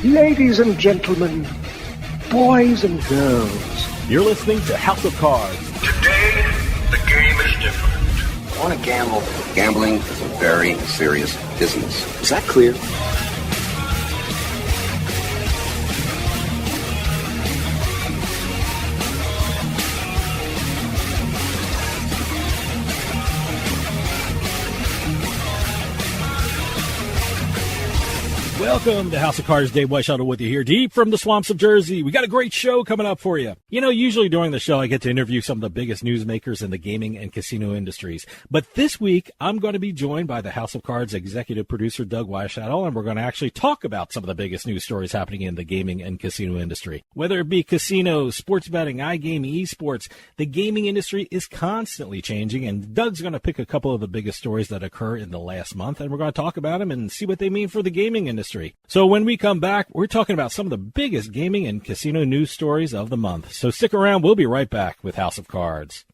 Ladies and gentlemen, boys and girls, you're listening to House of Cards. Today, the game is different. I want to gamble. Gambling is a very serious business. Is that clear? Welcome to House of Cards. Dave Weischadle with you here, deep from the swamps of Jersey. We got a great show coming up for you. You know, usually during the show, I get to interview some of the biggest newsmakers in the gaming and casino industries. But this week, I'm going to be joined by the House of Cards executive producer, Doug Weischadle, and we're going to actually talk about some of the biggest news stories happening in the gaming and casino industry. Whether it be casinos, sports betting, iGaming, esports, the gaming industry is constantly changing, and Doug's going to pick a couple of the biggest stories that occur in the last month, and we're going to talk about them and see what they mean for the gaming industry. So when we come back, we're talking about some of the biggest gaming and casino news stories of the month. So stick around. We'll be right back with House of Cards.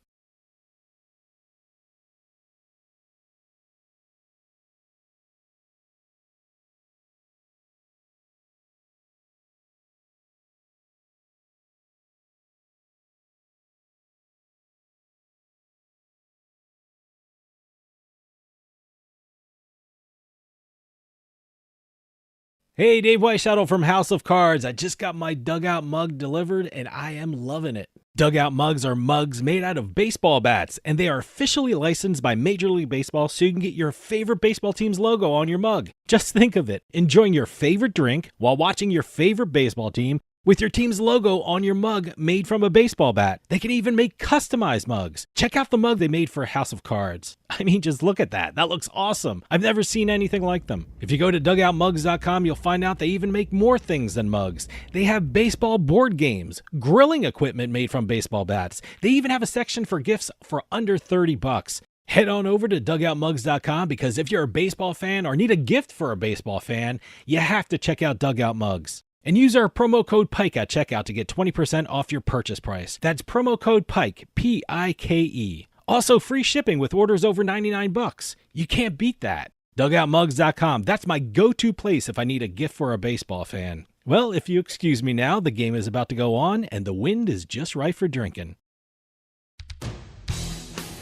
Hey, Dave Weischadle from House of Cards. I just got my Dugout mug delivered, and I am loving it. Dugout mugs are mugs made out of baseball bats, and they are officially licensed by Major League Baseball so you can get your favorite baseball team's logo on your mug. Just think of it, enjoying your favorite drink while watching your favorite baseball team with your team's logo on your mug made from a baseball bat. They can even make customized mugs. Check out the mug they made for House of Cards. I mean, just look at that. That looks awesome. I've never seen anything like them. If you go to dugoutmugs.com, you'll find out they even make more things than mugs. They have baseball board games, grilling equipment made from baseball bats. They even have a section for gifts for under $30. Head on over to dugoutmugs.com because if you're a baseball fan or need a gift for a baseball fan, you have to check out Dugout Mugs. And use our promo code PIKE at checkout to get 20% off your purchase price. That's promo code PIKE, P-I-K-E. Also, free shipping with orders over $99. You can't beat that. DugoutMugs.com. That's my go-to place if I need a gift for a baseball fan. Well, if you excuse me now, the game is about to go on, and the wind is just right for drinking.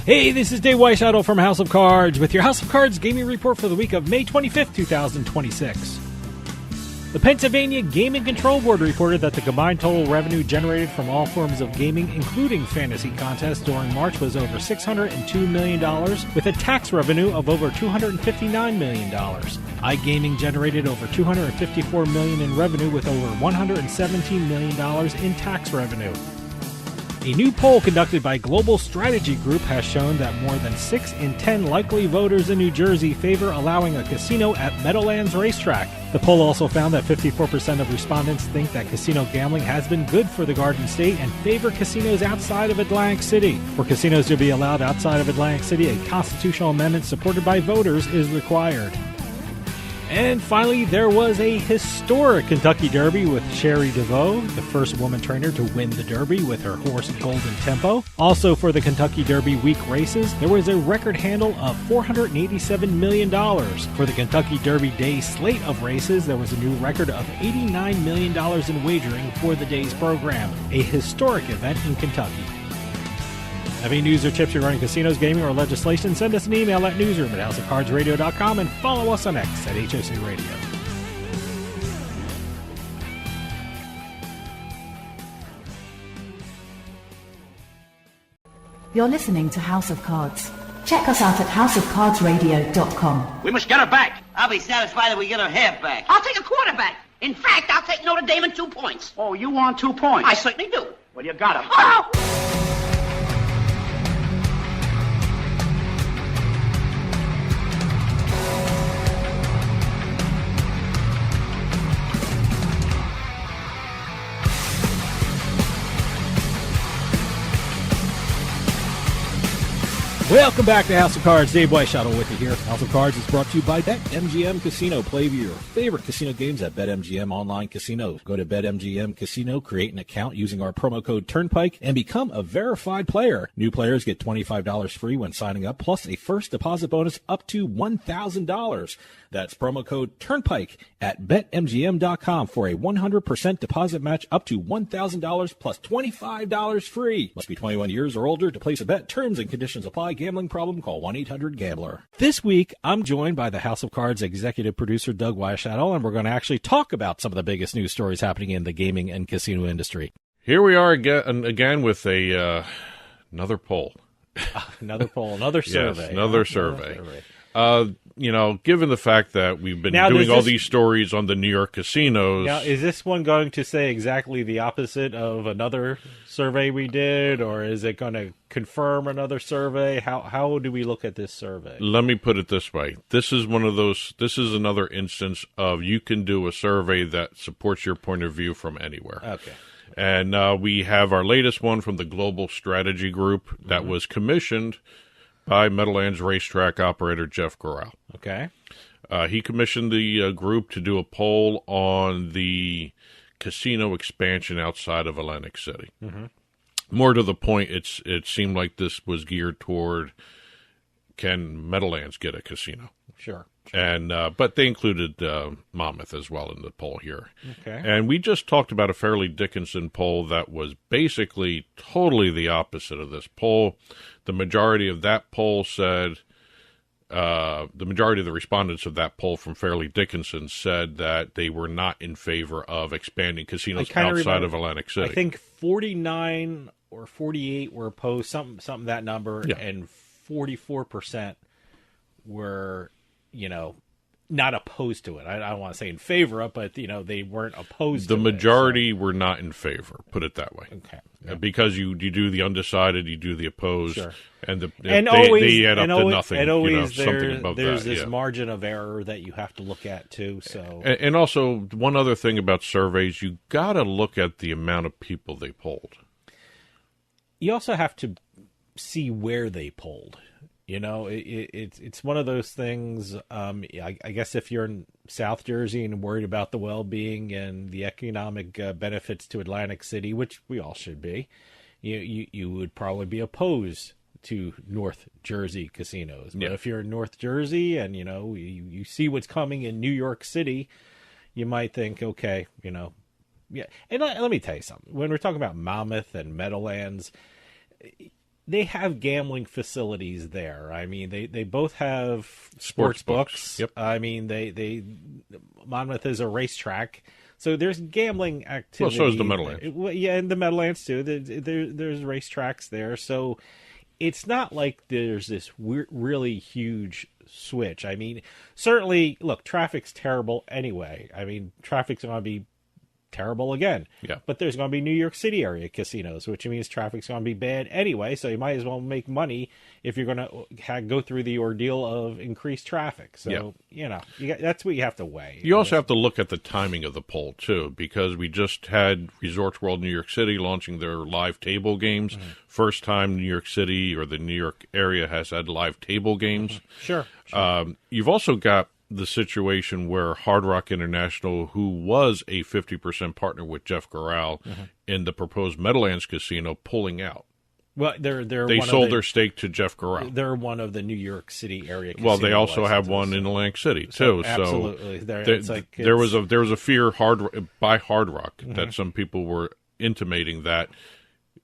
Hey, this is Dave Weischadle from House of Cards with your House of Cards gaming report for the week of May 25th, 2026. The Pennsylvania Gaming Control Board reported that the combined total revenue generated from all forms of gaming, including fantasy contests, during March was over $602 million, with a tax revenue of over $259 million. iGaming generated over $254 million in revenue, with over $117 million in tax revenue. A new poll conducted by Global Strategy Group has shown that more than 6 in 10 likely voters in New Jersey favor allowing a casino at Meadowlands Racetrack. The poll also found that 54% of respondents think that casino gambling has been good for the Garden State and favor casinos outside of Atlantic City. For casinos to be allowed outside of Atlantic City, a constitutional amendment supported by voters is required. And finally, there was a historic Kentucky Derby with Sherry DeVoe, the first woman trainer to win the Derby with her horse Golden Tempo. Also for the Kentucky Derby week races, there was a record handle of $487 million. For the Kentucky Derby day slate of races, there was a new record of $89 million in wagering for the day's program, a historic event in Kentucky. Have any news or tips regarding casinos, gaming, or legislation? Send us an email at newsroom@houseofcardsradio.com and follow us on X at HOC Radio. You're listening to House of Cards. Check us out at houseofcardsradio.com. We must get her back. I'll be satisfied if we get her half back. I'll take a quarterback. In fact, I'll take Notre Dame in 2 points. Oh, you want 2 points? I certainly do. Well, you got 'em. Oh! Welcome back to House of Cards. Dave Weischadle with you here. House of Cards is brought to you by BetMGM Casino. Play your favorite casino games at BetMGM Online Casino. Go to BetMGM Casino, create an account using our promo code Turnpike, and become a verified player. New players get $25 free when signing up, plus a first deposit bonus up to $1,000. That's promo code Turnpike at BetMGM.com for a 100% deposit match up to $1,000 plus $25 free. Must be 21 years or older to place a bet. Terms and conditions apply. Gambling problem? Call 1-800-GAMBLER. This week, I'm joined by the House of Cards executive producer, Doug Weischadle, and we're going to actually talk about some of the biggest news stories happening in the gaming and casino industry. Here we are again with another poll. Another poll, another survey. Yes, another survey. Given the fact that we've been doing all these stories on the New York casinos. Now, is this one going to say exactly the opposite of another survey we did, or is it going to confirm another survey? How do we look at this survey? Let me put it this way. This is another instance of you can do a survey that supports your point of view from anywhere. Okay. And we have our latest one from the Global Strategy Group that was commissioned by Meadowlands racetrack operator Jeff Gural. Okay. He commissioned the group to do a poll on the casino expansion outside of Atlantic City. Mm-hmm. More to the point, it seemed like this was geared toward, can Meadowlands get a casino? Sure. And but they included Monmouth as well in the poll here. Okay. And we just talked about a Fairleigh Dickinson poll that was basically totally the opposite of this poll. The majority of that poll said, the majority of the respondents of that poll from Fairleigh Dickinson said that they were not in favor of expanding casinos outside of Atlantic City. I think 49 or 48 were opposed, something that number, yeah. And 44% were, not opposed to it. I don't want to say in favor of, but they weren't opposed to it. The majority were not in favor, put it that way. Okay. Yeah. Because you do the undecided, you do the opposed, sure. and always, they add up to nothing. And always something above there's that, this margin of error that you have to look at too. So and also one other thing about surveys, you got to look at the amount of people they polled. You also have to see where they polled. It's one of those things. I guess if you're in South Jersey and worried about the well-being and the economic benefits to Atlantic City, which we all should be, you would probably be opposed to North Jersey casinos. But if you're in North Jersey and you see what's coming in New York City, you might think, okay, yeah. And let me tell you something. When we're talking about Monmouth and Meadowlands, they have gambling facilities there. I mean, they both have sports books. Yep. I mean, Monmouth is a racetrack, so there's gambling activity. Well, so is the Meadowlands. Yeah, and the Meadowlands too. There's racetracks there, so it's not like there's this really huge switch. I mean, certainly, look, traffic's terrible anyway. I mean, traffic's going to be terrible again. Yeah. But there's going to be New York City area casinos, which means traffic's going to be bad anyway, so you might as well make money if you're going to go through the ordeal of increased traffic. So, that's what you have to weigh. You also have to look at the timing of the poll, too, because we just had Resorts World New York City launching their live table games. Mm-hmm. First time New York City or the New York area has had live table games. Mm-hmm. Sure. You've also got the situation where Hard Rock International, who was a 50% partner with Jeff Gural in the proposed Meadowlands casino, pulling out. Well, they sold their stake to Jeff Gural. They're one of the New York City area casinos. Well, they also have one in Atlantic City too. Absolutely, there was a fear by Hard Rock that some people were intimating that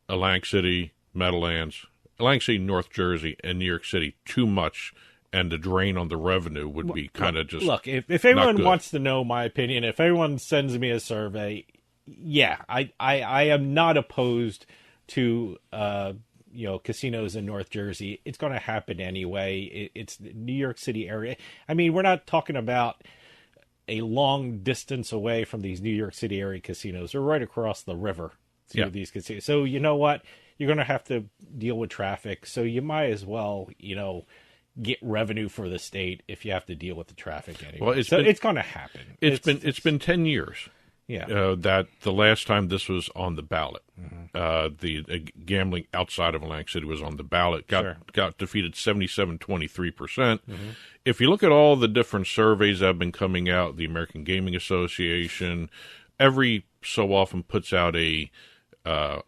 Atlantic City, Meadowlands, Atlantic City, North Jersey, and New York City too much. And the drain on the revenue would be kind of just look. If anyone wants to know my opinion, if anyone sends me a survey, yeah, I am not opposed to casinos in North Jersey. It's going to happen anyway. It's the New York City area. I mean, we're not talking about a long distance away from these New York City area casinos. We're right across the river to these casinos. So you know what? You're going to have to deal with traffic. So you might as well, get revenue for the state if you have to deal with the traffic anyway. Well, it's going to happen. It's been 10 years. that the last time this was on the ballot, the gambling outside of Atlantic City was on the ballot, got defeated 77-23%. If you look at all the different surveys that have been coming out, the American Gaming Association, every so often puts out a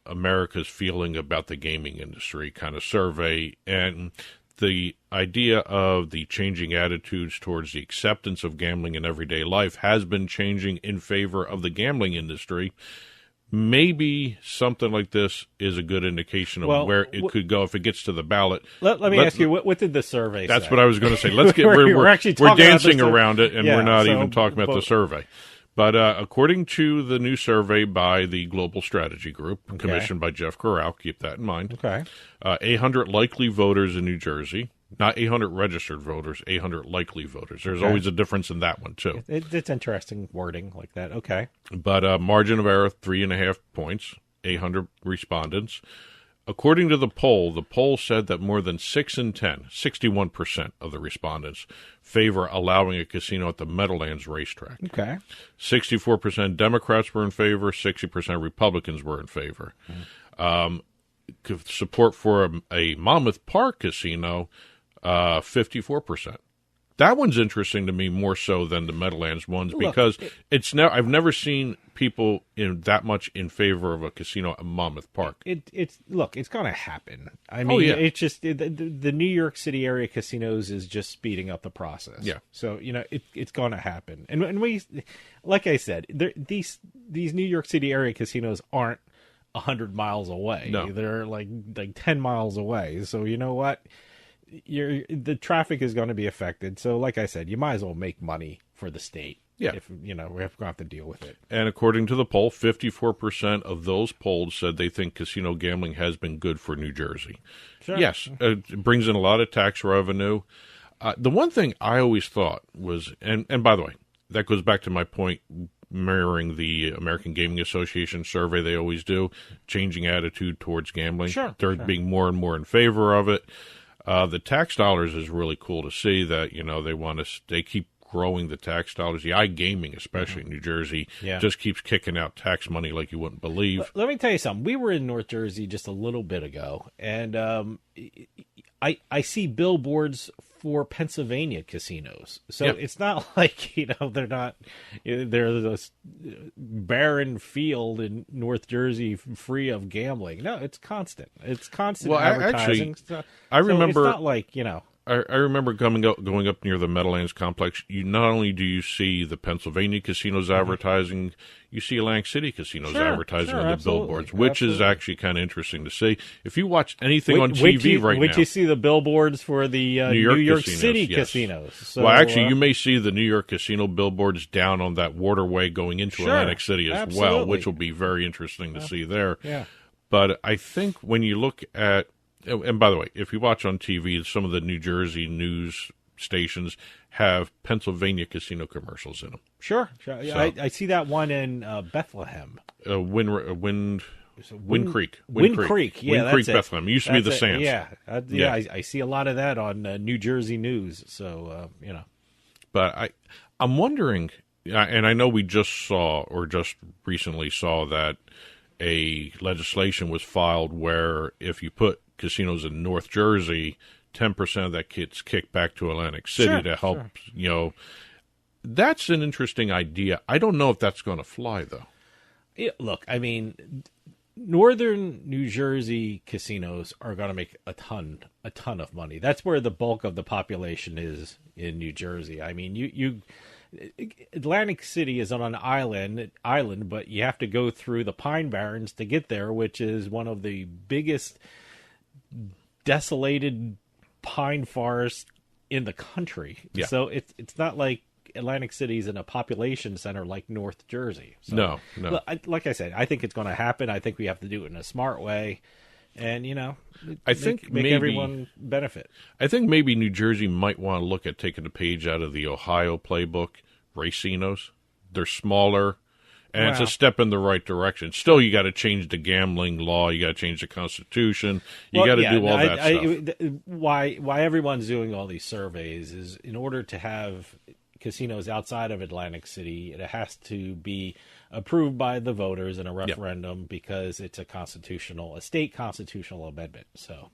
America's feeling about the gaming industry kind of survey, and the idea of the changing attitudes towards the acceptance of gambling in everyday life has been changing in favor of the gambling industry. Maybe something like this is a good indication of where it could go if it gets to the ballot. Let me ask you, what did the survey say? That's what I was going to say. Let's get we're dancing around it, and we're not even talking about the survey. But according to the new survey by the Global Strategy Group, commissioned by Jeff Corral, keep that in mind. 800 likely voters in New Jersey, not 800 registered voters, 800 likely voters. There's always a difference in that one, too. It's interesting wording like that. Okay. But margin of error, 3.5 points, 800 respondents. According to the poll said that more than 6 in 10, 61% of the respondents, favor allowing a casino at the Meadowlands racetrack. 64% Democrats were in favor, 60% Republicans were in favor. Support for a Monmouth Park casino, 54%. That one's interesting to me more so than the Meadowlands ones because I've never seen people in that much in favor of a casino at Monmouth Park. It's going to happen. I mean, it's just the New York City area casinos is just speeding up the process. Yeah. So it's going to happen, and we, like I said, these New York City area casinos aren't 100 miles away. No. They're like 10 miles away. So you know what? The traffic is going to be affected. So like I said, you might as well make money for the state. Yeah. If we have to deal with it. And according to the poll, 54% of those polled said they think casino gambling has been good for New Jersey. Sure. Yes, it brings in a lot of tax revenue. The one thing I always thought was, and by the way, that goes back to my point, mirroring the American Gaming Association survey they always do, changing attitude towards gambling. They're being more and more in favor of it. The tax dollars is really cool to see that, they keep growing the tax dollars. The iGaming, especially in New Jersey, just keeps kicking out tax money like you wouldn't believe. Let me tell you something. We were in North Jersey just a little bit ago, and I see billboards for Pennsylvania casinos. So it's not like, they're this barren field in North Jersey free of gambling. No, it's constant. It's constant advertising. Actually, I remember, it's not like, I remember going up near the Meadowlands complex. Not only do you see the Pennsylvania casinos advertising, you see Atlantic City casinos advertising on the billboards, which is actually kind of interesting to see. If you watch anything on TV right now, you see the billboards for the New York City casinos. So, well, actually, you may see the New York casino billboards down on that waterway going into Atlantic City as well, which will be very interesting to see there. Yeah. But I think when you look at, and by the way, if you watch on TV, some of the New Jersey news stations have Pennsylvania casino commercials in them. Sure. So, I see that one in Bethlehem. Wind Creek. Wind Creek, Bethlehem. It used to be the Sands. I see a lot of that on New Jersey news. So, But I'm wondering, and I know we just recently saw that a legislation was filed where if you put casinos in North Jersey, 10% of that gets kicked back to Atlantic City to help, That's an interesting idea. I don't know if that's going to fly, though. Look, I mean, northern New Jersey casinos are going to make a ton of money. That's where the bulk of the population is in New Jersey. I mean, Atlantic City is on an island, but you have to go through the Pine Barrens to get there, which is one of the biggest desolated pine forests in the country. Yeah. So it's not like Atlantic City's in a population center like North Jersey. So, no. Like I said, I think it's going to happen. I think we have to do it in a smart way, and I think make everyone benefit. I think maybe New Jersey might want to look at taking a page out of the Ohio playbook. Racinos, they're smaller, and it's a step in the right direction. Still, you got to change the gambling law. You got to change the Constitution. You got to do all that stuff. Why everyone's doing all these surveys is in order to have casinos outside of Atlantic City, it has to be approved by the voters in a referendum because it's a state constitutional amendment. So,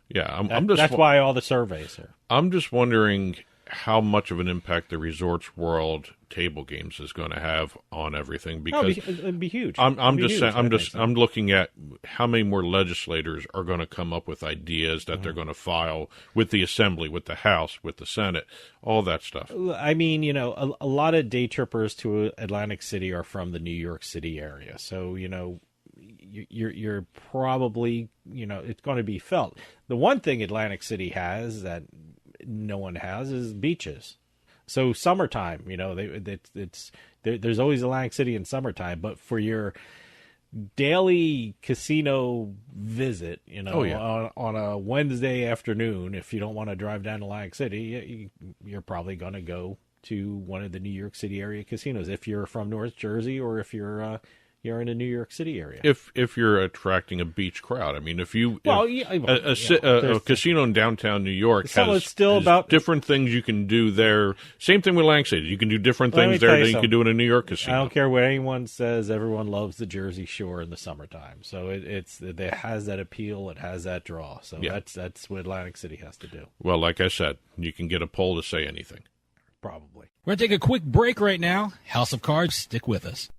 yeah, that's why all the surveys are. I'm just wondering how much of an impact the Resorts World table games is going to have on everything, because it'd be huge. I'm looking at how many more legislators are going to come up with ideas that they're going to file with the Assembly, with the House, with the Senate, all that stuff. I mean, a lot of day trippers to Atlantic City are from the New York City area, so you're probably it's going to be felt. The one thing Atlantic City has that no one has is beaches. So summertime, there's always Atlantic City in summertime, but for your daily casino visit, on a Wednesday afternoon, if you don't want to drive down to Atlantic City, you're probably going to go to one of the New York City area casinos if you're from North Jersey, or if you're in the New York City area. If you're attracting a beach crowd, I mean, a casino in downtown New York has different things you can do there. Same thing with Atlantic City. You can do different things there than you can do in a New York casino. I don't care what anyone says. Everyone loves the Jersey Shore in the summertime. So it has that appeal. It has that draw. So that's what Atlantic City has to do. Well, like I said, you can get a poll to say anything. Probably. We're going to take a quick break right now. House of Cards, stick with us.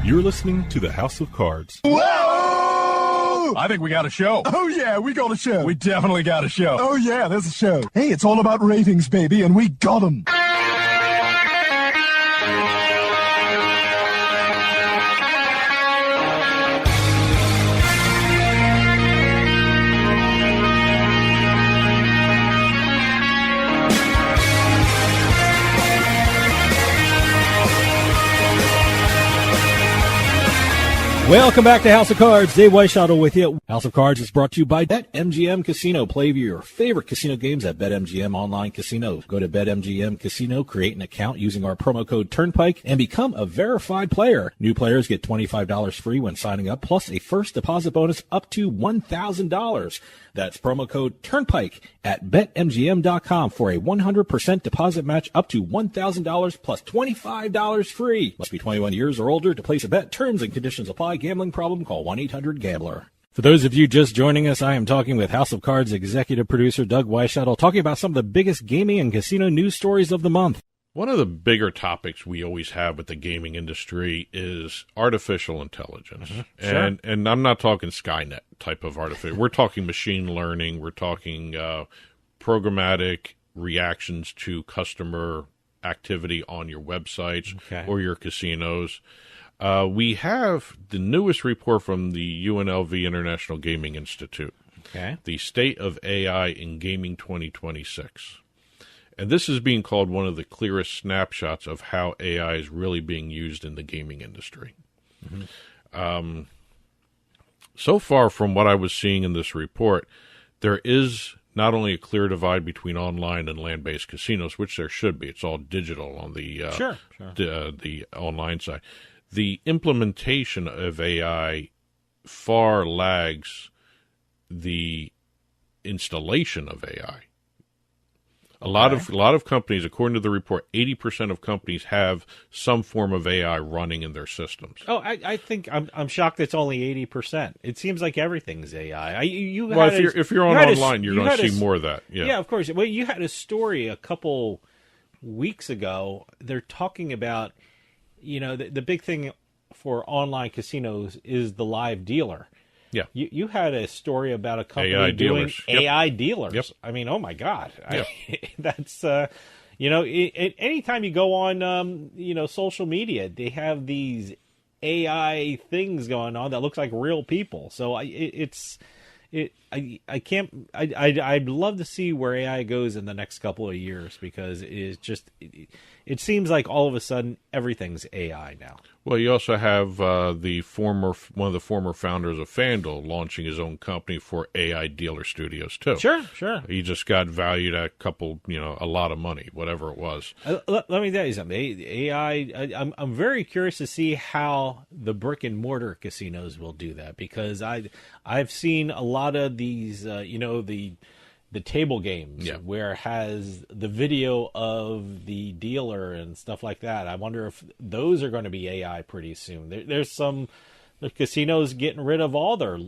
You're listening to the House of Cards. Whoa! I think we got a show. Oh, yeah, we got a show. We definitely got a show. Oh, yeah, there's a show. Hey, it's all about ratings, baby, and we got them. Welcome back to House of Cards. Dave Weischadle with you. House of Cards is brought to you by BetMGM Casino. Play your favorite casino games at BetMGM Online Casino. Go to BetMGM Casino, create an account using our promo code Turnpike, and become a verified player. New players get $25 free when signing up, plus a first deposit bonus up to $1,000. That's promo code Turnpike at BetMGM.com for a 100% deposit match up to $1,000 plus $25 free. Must be 21 years or older to place a bet. Terms and conditions apply. Gambling problem? Call 1-800-GAMBLER. For those of you just joining us, I am talking with House of Cards executive producer Doug Weischadle, talking about some of the biggest gaming and casino news stories of the month. One of the bigger topics we always have with the gaming industry is artificial intelligence. Mm-hmm. Sure. And I'm not talking Skynet type of artificial. We're talking machine learning. We're talking programmatic reactions to customer activity on your websites or your casinos. We have the newest report from the UNLV International Gaming Institute, the State of AI in Gaming 2026. And this is being called one of the clearest snapshots of how AI is really being used in the gaming industry. So far, from what I was seeing in this report, there is not only a clear divide between online and land-based casinos, which there should be. It's all digital on the the online side. The implementation of AI far lags the installation of AI. A lot of companies, according to the report, 80% of companies have some form of AI running in their systems. Oh, I think I'm shocked it's only 80%. It seems like everything's AI. If you're online, you're going to see more of that. Yeah, of course. Well, you had a story a couple weeks ago. They're talking about, the big thing for online casinos is the live dealer. Yeah, you had a story about a company AI doing dealers. AI dealers. Yep. I mean, oh my God, Yep. that's anytime you go on social media, they have these AI things going on that looks like real people. So I'd love to see where AI goes in the next couple of years, because it seems like all of a sudden everything's AI now. Well, you also have one of the former founders of FanDuel launching his own company for AI dealer studios too. Sure. He just got valued at a lot of money, whatever it was. Let me tell you something. AI. I'm very curious to see how the brick and mortar casinos will do that, because I've seen a lot of these, the table games where it has the video of the dealer and stuff like that. I wonder if those are going to be AI pretty soon. There's some casinos getting rid of all their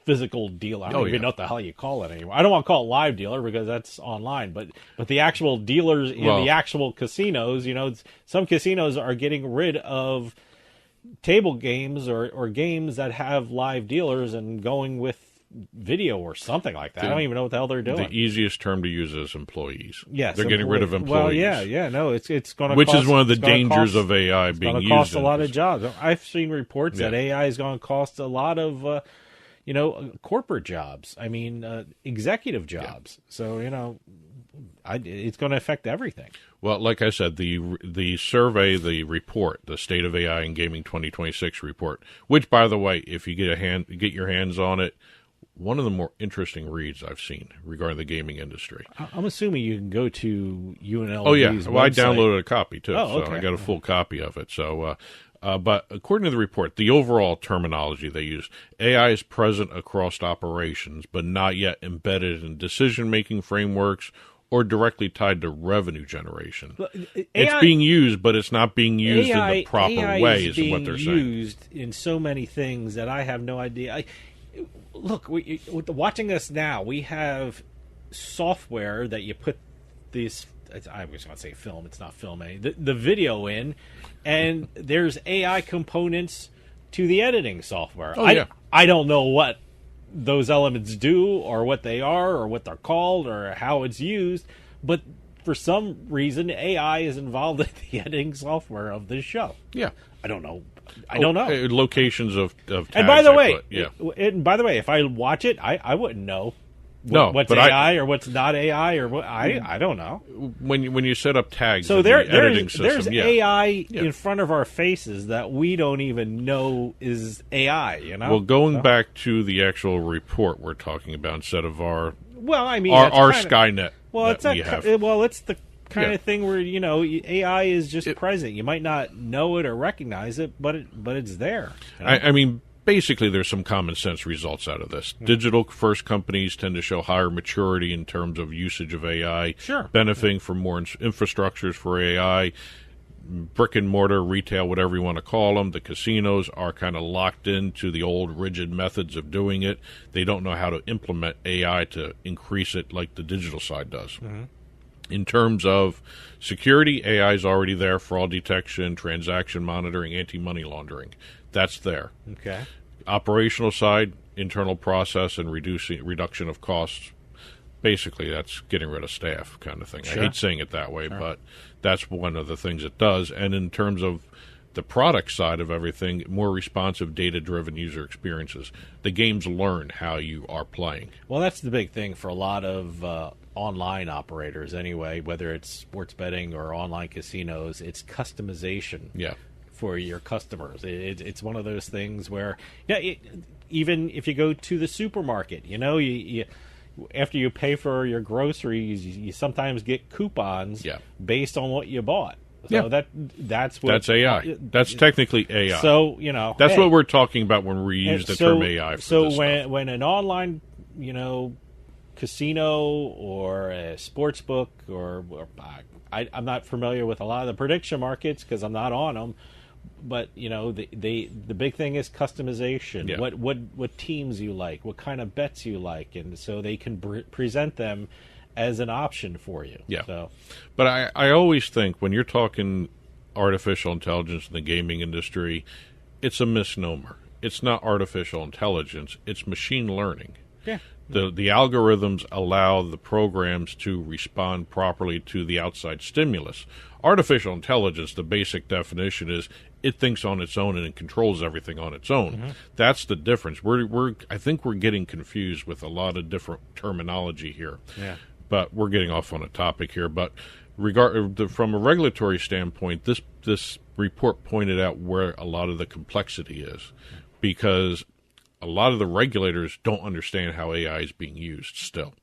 physical dealer. I don't even know what the hell you call it anymore. I don't want to call it live dealer because that's online, but the actual dealers in the actual casinos, some casinos are getting rid of table games or games that have live dealers and going with video or something like that. I don't even know what the hell they're doing. The easiest term to use is employees. Yes, they're getting rid of employees. Well, no, it's going to which is one of the dangers of AI being used. It's going to cost a lot of jobs. I've seen reports that AI is going to cost a lot of, corporate jobs. I mean, executive jobs. So it's going to affect everything. Well, like I said, the survey, the report, the State of AI in Gaming 2026 report, which, by the way, if you get your hands on it, one of the more interesting reads I've seen regarding the gaming industry. I'm assuming you can go to UNLV's Oh, yeah. Well, I website. downloaded a copy, too, so I got a full copy of it. So, but according to the report, the overall terminology they use, AI is present across operations, but not yet embedded in decision-making frameworks or directly tied to revenue generation. It's being used, but it's not being used in the proper way, is what they're saying. AI is being used in so many things that I have no idea. Look, watching us now, we have software that you put these, I was going to say film, it's not film, the video in, and there's AI components to the editing software. I don't know what those elements do or what they are or what they're called or how it's used, but for some reason AI is involved in the editing software of this show. Yeah. I don't know. Locations of tags. And by the way, if I watch it, I wouldn't know what's AI or what's not AI or what I don't know. When you set up tags, so in the editing system, there's AI in front of our faces that we don't even know is AI. Well, going back to the actual report we're talking about instead of our Skynet. Well, it's the kind of thing where AI is just present. You might not know it or recognize it, but it's there. I mean, basically, there's some common sense results out of this. Digital first companies tend to show higher maturity in terms of usage of AI, benefiting from more infrastructures for AI. Brick and mortar, retail, whatever you want to call them, the casinos are kind of locked into the old rigid methods of doing it. They don't know how to implement AI to increase it like the digital side does. In terms of security, AI is already there, fraud detection, transaction monitoring, anti-money laundering. That's there. Okay. Operational side, internal process and reduction of costs. basically that's getting rid of staff kind of thing. Sure. I hate saying it that way, but that's one of the things it does. And in terms of the product side of everything, more responsive, data-driven user experiences. The games learn how you are playing. Well, that's the big thing for a lot of online operators anyway, whether it's sports betting or online casinos. It's customization for your customers. It's one of those things where, even if you go to the supermarket, you after you pay for your groceries, you sometimes get coupons based on what you bought. So that's AI. That's technically AI. So that's what we're talking about when we use the term AI. So when an online casino or a sports book or I'm not familiar with a lot of the prediction markets because I'm not on them, but the big thing is customization. Yeah. What teams you like, what kind of bets you like, and so they can present them as an option for you. Yeah. So. But I always think when you're talking artificial intelligence in the gaming industry, it's a misnomer. It's not artificial intelligence. It's machine learning. Yeah. The algorithms allow the programs to respond properly to the outside stimulus. Artificial intelligence, the basic definition is it thinks on its own and it controls everything on its own. Mm-hmm. That's the difference. I think we're getting confused with a lot of different terminology here. Yeah. But we're getting off on a topic here. But from a regulatory standpoint, this report pointed out where a lot of the complexity is, because a lot of the regulators don't understand how AI is being used still.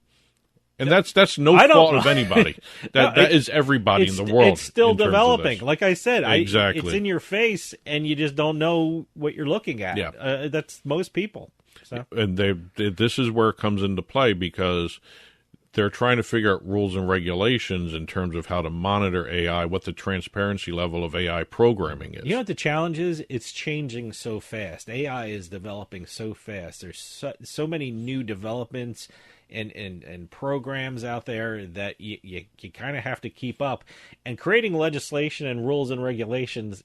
And that's no fault of anybody. That is everybody in the world. It's still developing. Like I said, exactly. It's in your face, and you just don't know what you're looking at. Yeah. That's most people. So. And this is where it comes into play, because they're trying to figure out rules and regulations in terms of how to monitor AI, what the transparency level of AI programming is. You know what the challenge is? It's changing so fast. AI is developing so fast. There's so many new developments and programs out there that you kind of have to keep up. And creating legislation and rules and regulations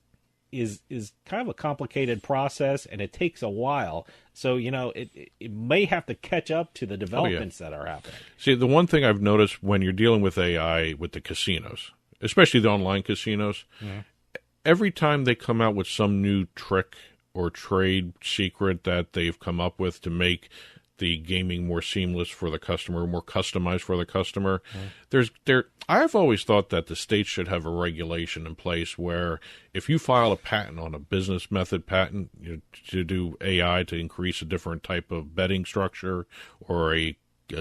is kind of a complicated process, and it takes a while. So, it may have to catch up to the developments that are happening. See, the one thing I've noticed when you're dealing with AI with the casinos, especially the online casinos, every time they come out with some new trick or trade secret that they've come up with to make the gaming more seamless for the customer, more customized for the customer. I've always thought that the states should have a regulation in place where if you file a patent on a business method patent to do AI to increase a different type of betting structure or a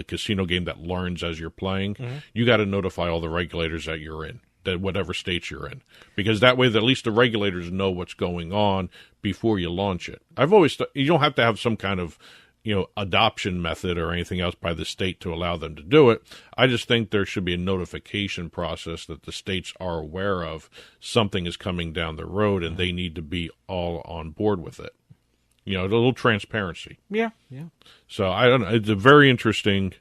casino game that learns as you're playing, you got to notify all the regulators that you're in, that whatever state you're in, because that way at least the regulators know what's going on before you launch it. I've always thought you don't have to have some kind of adoption method or anything else by the state to allow them to do it. I just think there should be a notification process that the states are aware of something is coming down the road and they need to be all on board with it. A little transparency. Yeah. So I don't know. It's a very interesting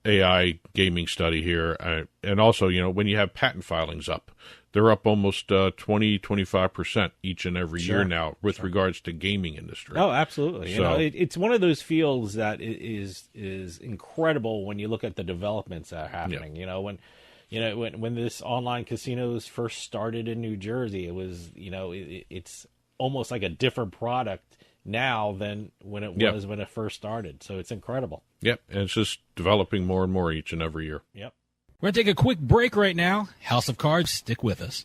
AI gaming study here. And also, when you have patent filings up, they're up almost 20-25% each and every year now with regards to gaming industry. Oh, absolutely. So, it's one of those fields that is incredible when you look at the developments that are happening. Yeah. When this online casinos first started in New Jersey, it was it's almost like a different product now than when it was when it first started. So it's incredible. Yep, and it's just developing more and more each and every year. Yep. We're going to take a quick break right now. House of Cards, stick with us.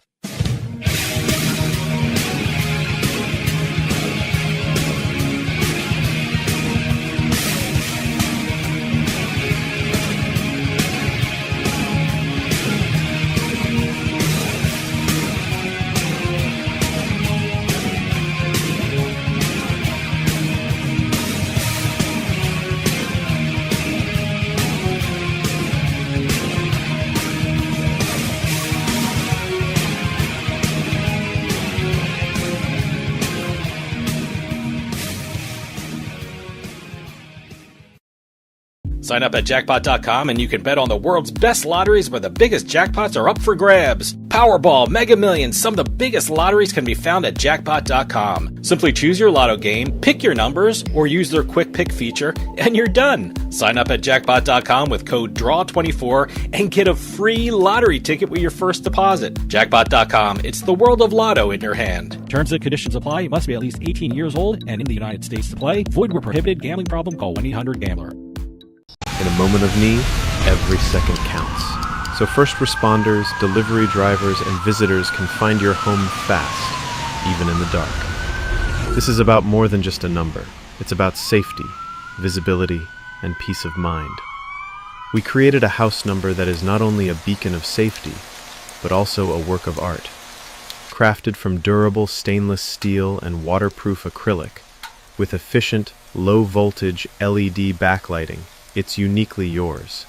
Sign up at jackpot.com and you can bet on the world's best lotteries where the biggest jackpots are up for grabs. Powerball, Mega Millions, some of the biggest lotteries can be found at jackpot.com. Simply choose your lotto game, pick your numbers, or use their quick pick feature, and you're done. Sign up at jackpot.com with code DRAW24 and get a free lottery ticket with your first deposit. Jackpot.com, it's the world of lotto in your hand. Terms and conditions apply. You must be at least 18 years old and in the United States to play. Void where prohibited. Gambling problem? Call 1-800-GAMBLER. In a moment of need, every second counts. So first responders, delivery drivers, and visitors can find your home fast, even in the dark. This is about more than just a number. It's about safety, visibility, and peace of mind. We created a house number that is not only a beacon of safety, but also a work of art. Crafted from durable stainless steel and waterproof acrylic, with efficient, low-voltage LED backlighting, it's uniquely yours.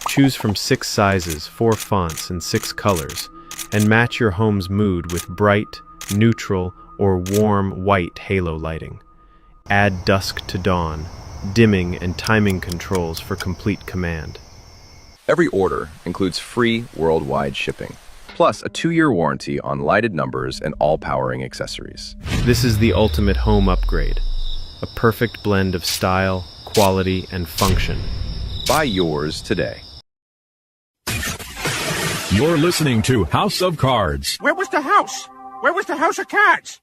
Choose from 6 sizes, 4 fonts, and 6 colors, and match your home's mood with bright, neutral, or warm white halo lighting. Add dusk to dawn, dimming and timing controls for complete command. Every order includes free worldwide shipping, plus a 2-year warranty on lighted numbers and all powering accessories. This is the ultimate home upgrade. A perfect blend of style, quality, and function. Buy yours today. You're listening to House of Cards. Where was the house? Where was the House of Cards?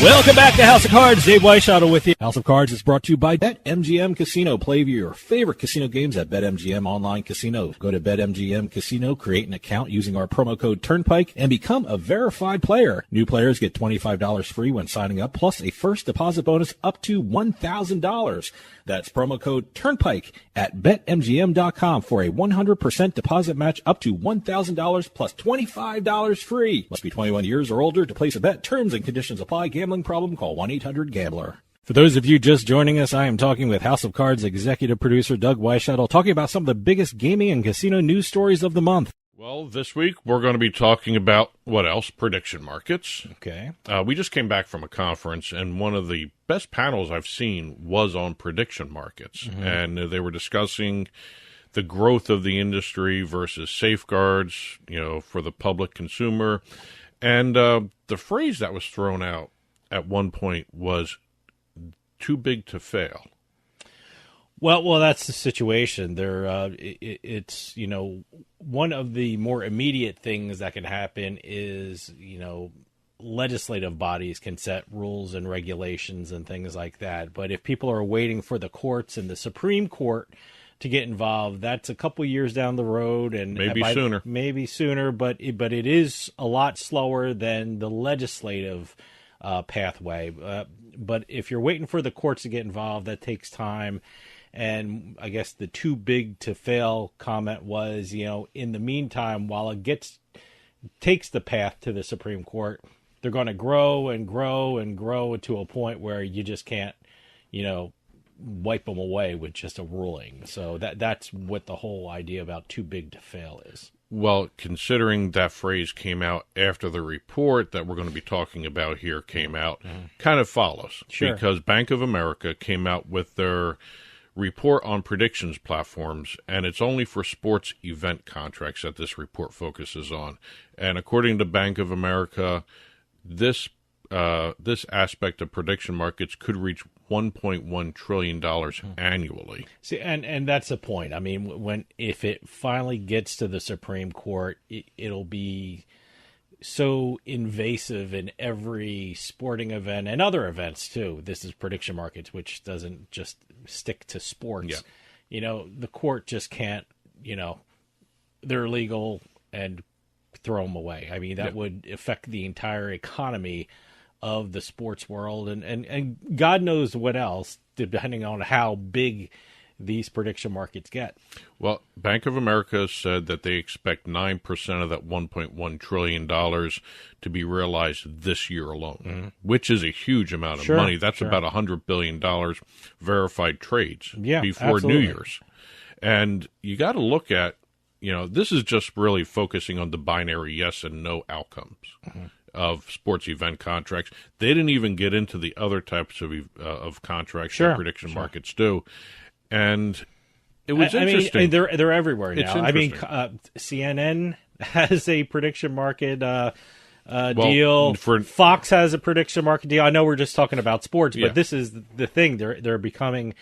Welcome back to House of Cards. Dave Weischadle with you. House of Cards is brought to you by BetMGM Casino. Play your favorite casino games at BetMGM Online Casino. Go to BetMGM Casino, create an account using our promo code Turnpike, and become a verified player. New players get $25 free when signing up, plus a first deposit bonus up to $1,000. That's promo code Turnpike at BetMGM.com for a 100% deposit match up to $1,000 plus $25 free. Must be 21 years or older to place a bet. Terms and conditions apply. Gambling problem? Call 1-800-GAMBLER. For those of you just joining us, I am talking with House of Cards executive producer Doug Weischadle, talking about some of the biggest gaming and casino news stories of the month. Well, this week we're going to be talking about, what else? Prediction markets. Okay. We just came back from a conference, and one of the best panels I've seen was on prediction markets. Mm-hmm. And they were discussing the growth of the industry versus safeguards, for the public consumer. And the phrase that was thrown out at one point was too big to fail. Well, that's the situation. It's one of the more immediate things that can happen is legislative bodies can set rules and regulations and things like that. But if people are waiting for the courts and the Supreme Court to get involved, that's a couple years down the road, and maybe sooner. But it is a lot slower than the legislative pathway. But if you're waiting for the courts to get involved, that takes time. And I guess the too big to fail comment was, in the meantime, while it takes the path to the Supreme Court, they're going to grow and grow and grow to a point where you just can't, wipe them away with just a ruling. So that's what the whole idea about too big to fail is. Well, considering that phrase came out after the report that we're going to be talking about here came out, kind of follows. Sure. Because Bank of America came out with their report on predictions platforms, and it's only for sports event contracts that this report focuses on. And according to Bank of America, this aspect of prediction markets could reach $1.1 trillion annually. See, and that's the point. I mean, if it finally gets to the Supreme Court, it'll be so invasive in every sporting event and other events too. This is prediction markets, which doesn't just stick to sports. Yeah. The court just can't, they're illegal and throw them away. I mean, that would affect the entire economy of the sports world and God knows what else, depending on how big these prediction markets get. Well, Bank of America said that they expect 9% of that $1.1 trillion to be realized this year alone, which is a huge amount of money. That's about $100 billion verified trades before New Year's. And you got to look at, this is just really focusing on the binary yes and no outcomes of sports event contracts. They didn't even get into the other types of contracts that prediction markets do. And it was interesting. I mean, they're everywhere now. I mean, CNN has a prediction market deal. Fox has a prediction market deal. I know we're just talking about sports, but this is the thing. They're becoming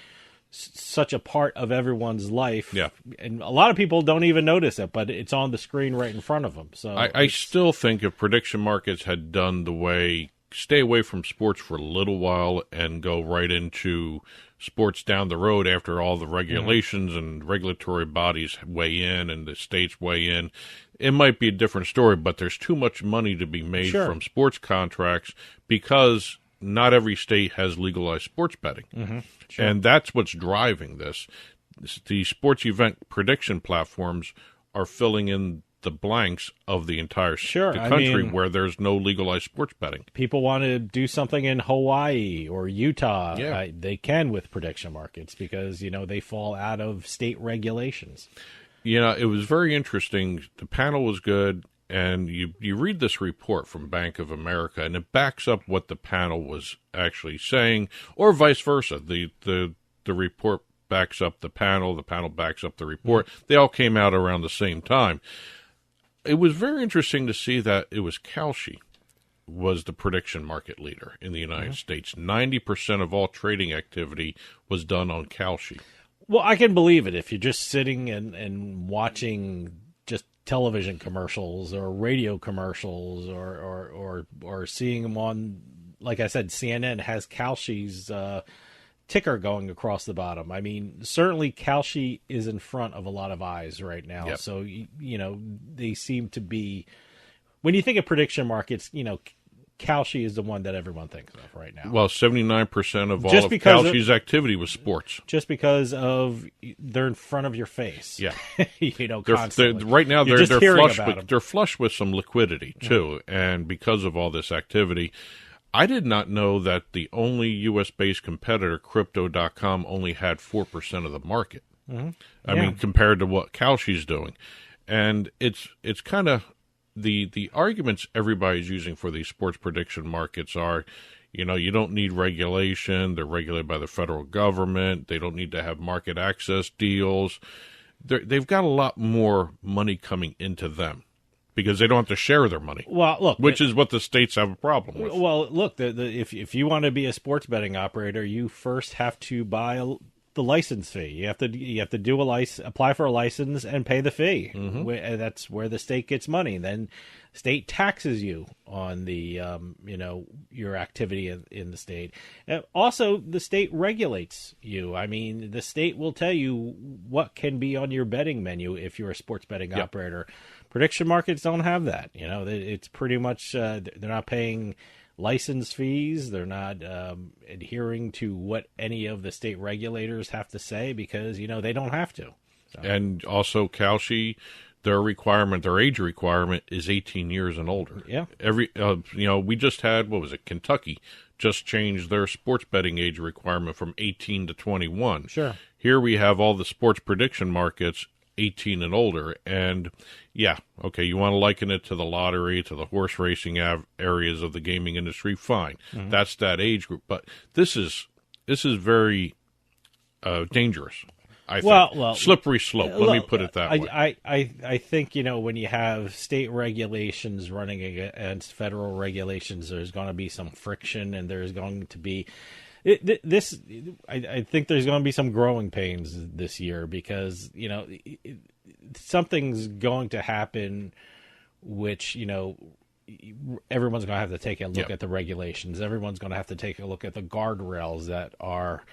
such a part of everyone's life. Yeah. And a lot of people don't even notice it, but it's on the screen right in front of them. So I still think if prediction markets had done the way, stay away from sports for a little while and go right into sports down the road after all the regulations and regulatory bodies weigh in and the states weigh in, it might be a different story, but there's too much money to be made from sports contracts because not every state has legalized sports betting. And that's what's driving this. The sports event prediction platforms are filling in the blanks of the entire country where there's no legalized sports betting. People want to do something in Hawaii or Utah. They can with prediction markets because, they fall out of state regulations. It was very interesting. The panel was good. And you read this report from Bank of America, and it backs up what the panel was actually saying, or vice versa. The report backs up the panel backs up the report. They all came out around the same time. It was very interesting to see that it was Kalshi was the prediction market leader in the United States. 90% of all trading activity was done on Kalshi. Well, I can believe it if you're just sitting and watching just television commercials or radio commercials or seeing them on, like I said, CNN has Kalshi's ticker going across the bottom. I mean, certainly Kalshi is in front of a lot of eyes right now. So, they seem to be, when you think of prediction markets, Kalshi is the one that everyone thinks of right now. Well, 79% of all of Kalshi's activity was sports. Just because of they're in front of your face. Yeah. Constantly. Right now they're flush with some liquidity too, and because of all this activity. I did not know that the only U.S.-based competitor, Crypto.com, only had 4% of the market. I mean, compared to what Kalshi's doing. And it's kind of the arguments everybody's using for these sports prediction markets are, you don't need regulation. They're regulated by the federal government. They don't need to have market access deals. They've got a lot more money coming into them because they don't have to share their money. Well, look, which is what the states have a problem with. Well, look, if you want to be a sports betting operator, you first have to buy the license fee. You have to apply for a license and pay the fee. That's where the state gets money. Then state taxes you on the your activity in the state. Also, the state regulates you. I mean, the state will tell you what can be on your betting menu if you're a sports betting operator. Prediction markets don't have that. It's pretty much they're not paying license fees. They're not adhering to what any of the state regulators have to say because, they don't have to. So. And also Kalshi, their age requirement is 18 years and older. Yeah. We just had, Kentucky just changed their sports betting age requirement from 18 to 21. Sure. Here we have all the sports prediction markets 18 and older, and you want to liken it to the lottery, to the horse racing areas of the gaming industry, fine. That's that age group, but this is very dangerous. I think. Slippery slope. Let me put it that way. I think when you have state regulations running against federal regulations, there's going to be some friction, and there's going to be I think there's going to be some growing pains this year because, something's going to happen which, everyone's going to have to take a look at the regulations. Everyone's going to have to take a look at the guardrails that are,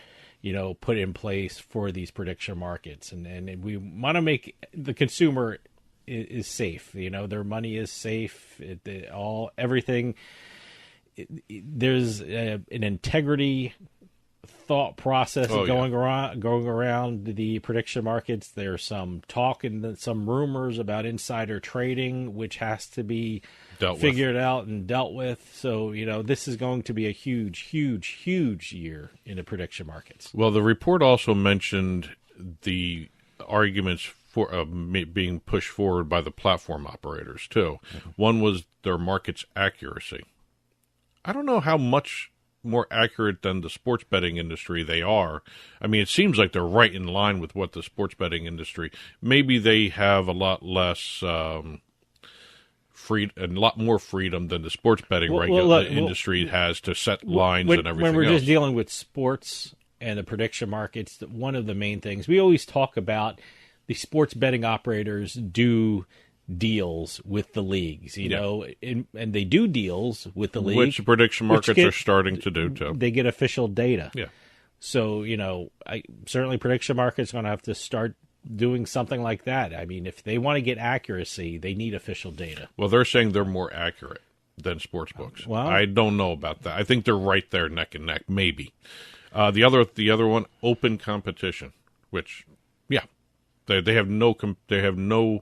put in place for these prediction markets. And we want to make the consumer is safe. Their money is safe. Everything. There's an integrity thought process going around the prediction markets. There's some talk and some rumors about insider trading, which has to be figured out and dealt with. So, this is going to be a huge, huge, huge year in the prediction markets. Well, the report also mentioned the arguments for being pushed forward by the platform operators, too. Mm-hmm. One was their market's accuracy. I don't know how much more accurate than the sports betting industry they are. I mean, it seems like they're right in line with what the sports betting industry. Maybe they have a lot less a lot more freedom than the sports betting industry has to set lines and everything. When we're else. Just dealing with sports and the prediction markets, one of the main things we always talk about, the sports betting operators do deals with the leagues, and they do deals with the league, which prediction markets are starting to do too. They get official data. Yeah. So, certainly prediction markets are going to have to start doing something like that. I mean, if they want to get accuracy, they need official data. Well, they're saying they're more accurate than sports books. Well, I don't know about that. I think they're right there neck and neck, maybe. The other one, open competition, which, they have no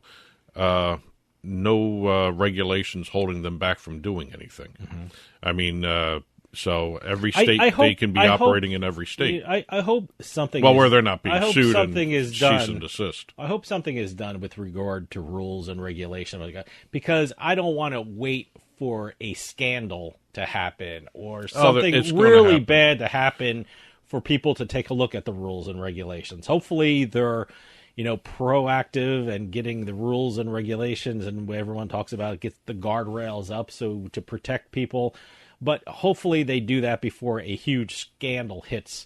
regulations holding them back from doing anything. Mm-hmm. I mean, so every state, they can be operating in every state. I hope something where they're not being sued and is done. Cease and desist. I hope something is done with regard to rules and regulation, because I don't want to wait for a scandal to happen or something really bad to happen for people to take a look at the rules and regulations. Hopefully they're proactive and getting the rules and regulations, and everyone talks about it, gets the guardrails up so to protect people. But hopefully they do that before a huge scandal hits.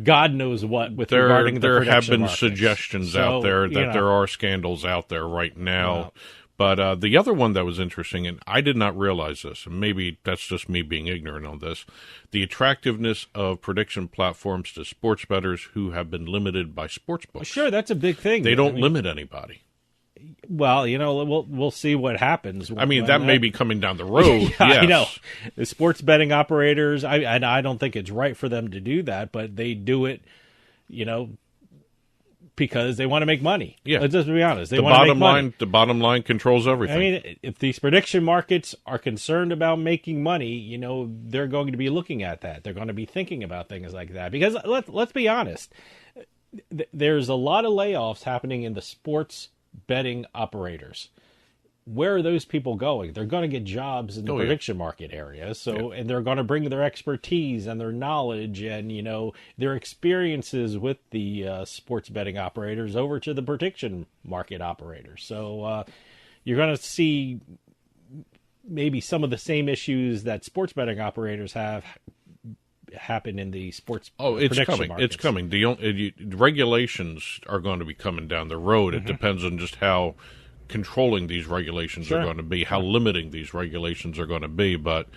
God knows what with regarding the prediction markets. There have been markets. Suggestions out there that there are scandals out there right now. But the other one that was interesting, and I did not realize this, and maybe that's just me being ignorant on this, the attractiveness of prediction platforms to sports bettors who have been limited by sports books. Sure, that's a big thing. They don't limit anybody. Well, we'll see what happens. I mean, that may be coming down the road. Yes. I know. The sports betting operators, I don't think it's right for them to do that, but they do it, because they want to make money. Yeah. Let's just be honest. They want to make money. The bottom line controls everything. I mean, if these prediction markets are concerned about making money, they're going to be looking at that. They're going to be thinking about things like that. Because let's be honest, there's a lot of layoffs happening in the sports betting operators. Where are those people going? They're going to get jobs in the prediction market area. So, and they're going to bring their expertise and their knowledge and, their experiences with the sports betting operators over to the prediction market operators. So, you're going to see maybe some of the same issues that sports betting operators have happen in the sports prediction markets. It's coming. The regulations are going to be coming down the road. It depends on just how controlling these regulations are going to be, how limiting these regulations are going to be. But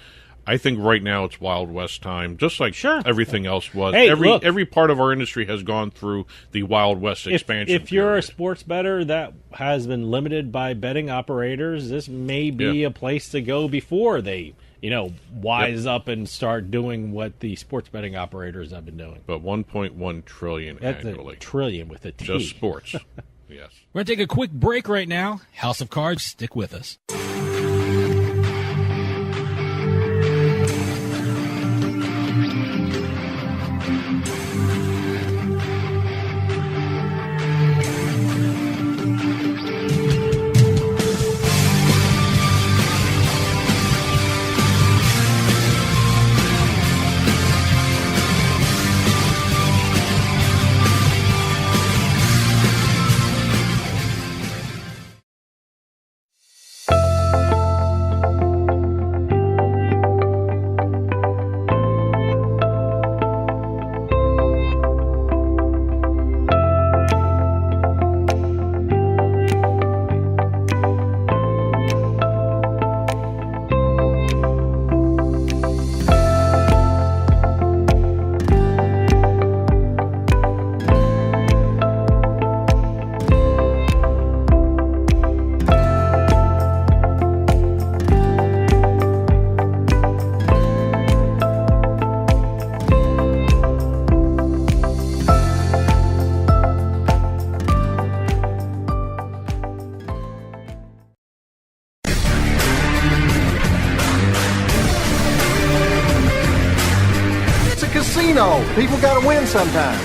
I think right now it's Wild West time, just like everything else was. Hey, every part of our industry has gone through the Wild West expansion. If you're a sports bettor that has been limited by betting operators, this may be a place to go before they wise up and start doing what the sports betting operators have been doing. But 1.1 trillion annually. A trillion with a T. Just sports. Yes. We're going to take a quick break right now. House of Cards, stick with us. casino. People gotta win sometime.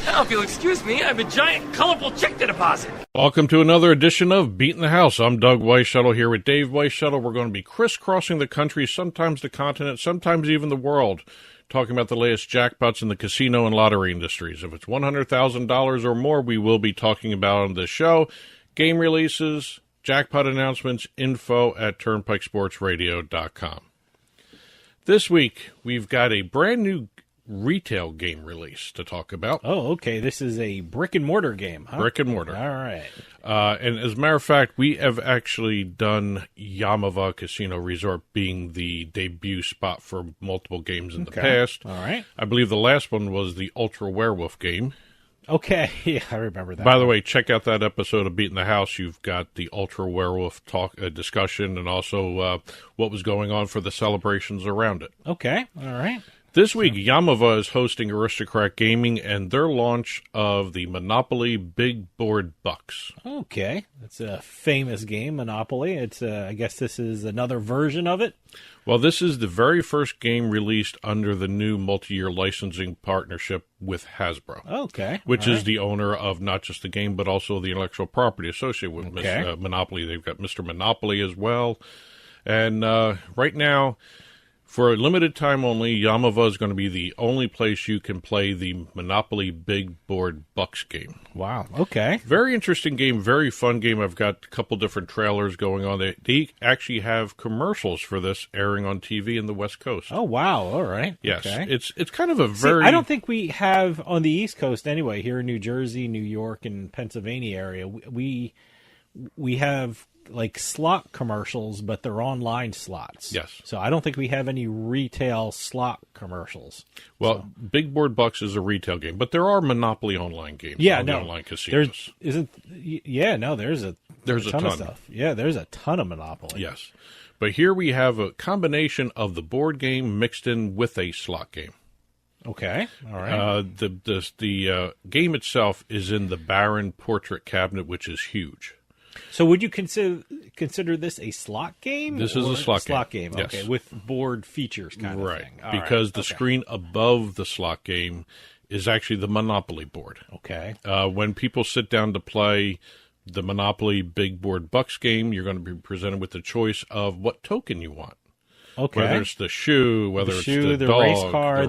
Now, if you'll excuse me, I have a giant, colorful check to deposit. Welcome to another edition of Beating the House. I'm Doug Weischadle here with Dave Weischadle. We're going to be crisscrossing the country, sometimes the continent, sometimes even the world, talking about the latest jackpots in the casino and lottery industries. If it's $100,000 or more, we will be talking about on this show. Game releases, jackpot announcements, info at turnpikesportsradio.com. This week, we've got a brand new retail game release to talk about. Oh, okay. This is a brick-and-mortar game, huh? Brick-and-mortar. All right. And as a matter of fact, we have actually done Yamava Casino Resort being the debut spot for multiple games in the past. All right. I believe the last one was the Ultra Werewolf game. Okay. Yeah, I remember that. By the way, check out that episode of Beating the House. You've got the Ultra Werewolf discussion and also what was going on for the celebrations around it. Okay. All right. This week, Yamava is hosting Aristocrat Gaming and their launch of the Monopoly Big Board Bucks. Okay. It's a famous game, Monopoly. It's I guess this is another version of it. Well, this is the very first game released under the new multi-year licensing partnership with Hasbro. Okay. Which is the owner of not just the game, but also the intellectual property associated with Monopoly. They've got Mr. Monopoly as well. And right now, for a limited time only, Yamava is going to be the only place you can play the Monopoly Big Board Bucks game. Wow. Okay. Very interesting game, very fun game. I've got a couple different trailers going on. They actually have commercials for this airing on TV in the West Coast. Oh, wow. All right. Yes. Okay. It's kind of a very... I don't think we have on the East Coast anyway, here in New Jersey, New York, and Pennsylvania area. We have like slot commercials, but they're online slots. Yes. So I don't think we have any retail slot commercials. Well, Big Board Bucks is a retail game, but there are Monopoly online games. Yeah, on no. the online casinos. There's a ton of stuff. Yeah, there's a ton of Monopoly. Yes. But here we have a combination of the board game mixed in with a slot game. Okay. All right. The game itself is in the Baron Portrait Cabinet, which is huge. So would you consider this a slot game? This is a slot game. Yes. Okay, with board features kind of thing. All because right. the screen above the slot game is actually the Monopoly board. Okay. When people sit down to play the Monopoly Big Board Bucks game, you're going to be presented with the choice of what token you want. Okay. Whether it's the shoe, whether it's the dog, the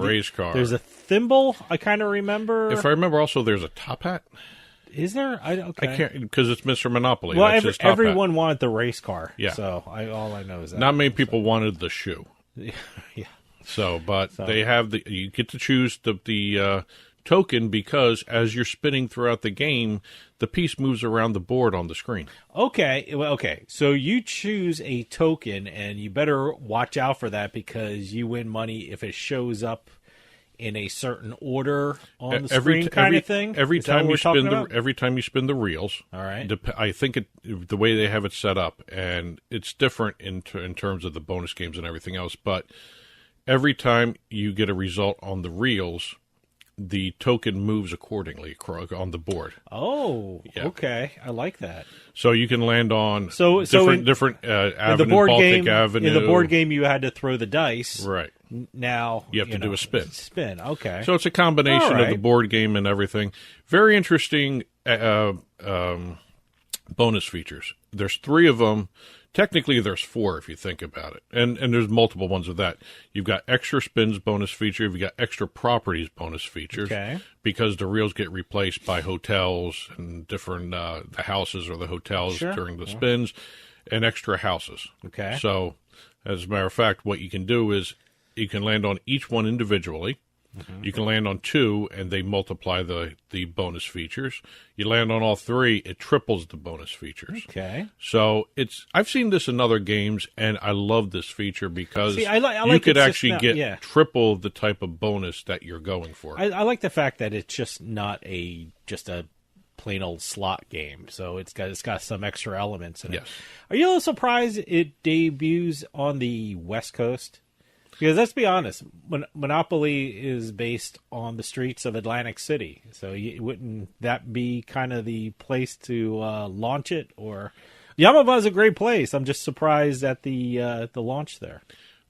race car. There's a thimble, I kind of remember. If I remember, also there's a top hat. Is there? I can't, because it's Mr. Monopoly. Well, That's his top everyone hat. wanted the race car. Yeah. So all I know is that. Not many people wanted the shoe. Yeah. So, but they have you get to choose the token because as you're spinning throughout the game, the piece moves around the board on the screen. Okay. Well, okay. So you choose a token, and you better watch out for that because you win money if it shows up in a certain order on the screen, kind of thing. Every time you spin the reels. All right. I think the way they have it set up, and it's different in terms of the bonus games and everything else. But every time you get a result on the reels, the token moves accordingly on the board. Oh, yeah. Okay. I like that. So you can land on different avenue, in the board Baltic game, Avenue. In the board game, you had to throw the dice. Right. Now you have to do a spin. Spin, okay. So it's a combination of the board game and everything. Very interesting bonus features. There's 3 of them. Technically, there's 4 if you think about it. And there's multiple ones of that. You've got extra spins bonus feature. You've got extra properties bonus features. Okay. Because the reels get replaced by hotels and different the houses or the hotels during the spins and extra houses. Okay. So, as a matter of fact, what you can do is you can land on each one individually. Mm-hmm. You can land on 2, and they multiply the bonus features. You land on all 3, it triples the bonus features. Okay. So I've seen this in other games, and I love this feature because I you could actually get triple the type of bonus that you're going for. I like the fact that it's just not just a plain old slot game, so it's got some extra elements in it. Yes. Are you a little surprised it debuts on the West Coast? Because let's be honest, Monopoly is based on the streets of Atlantic City. So wouldn't that be kind of the place to launch it? Or Yamava is a great place. I'm just surprised at the launch there.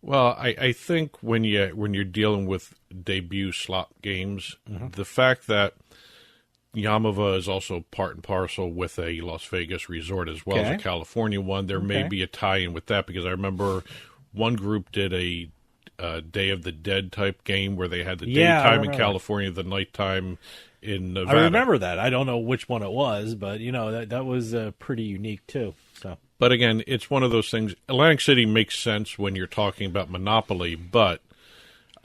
Well, I think when you're dealing with debut slot games, the fact that Yamava is also part and parcel with a Las Vegas resort as well as a California one, there may be a tie-in with that, because I remember one group did a Day of the Dead type game where they had the daytime in California, the nighttime in Nevada. I remember that. I don't know which one it was, but that was pretty unique too. So, but again, it's one of those things. Atlantic City makes sense when you're talking about Monopoly, but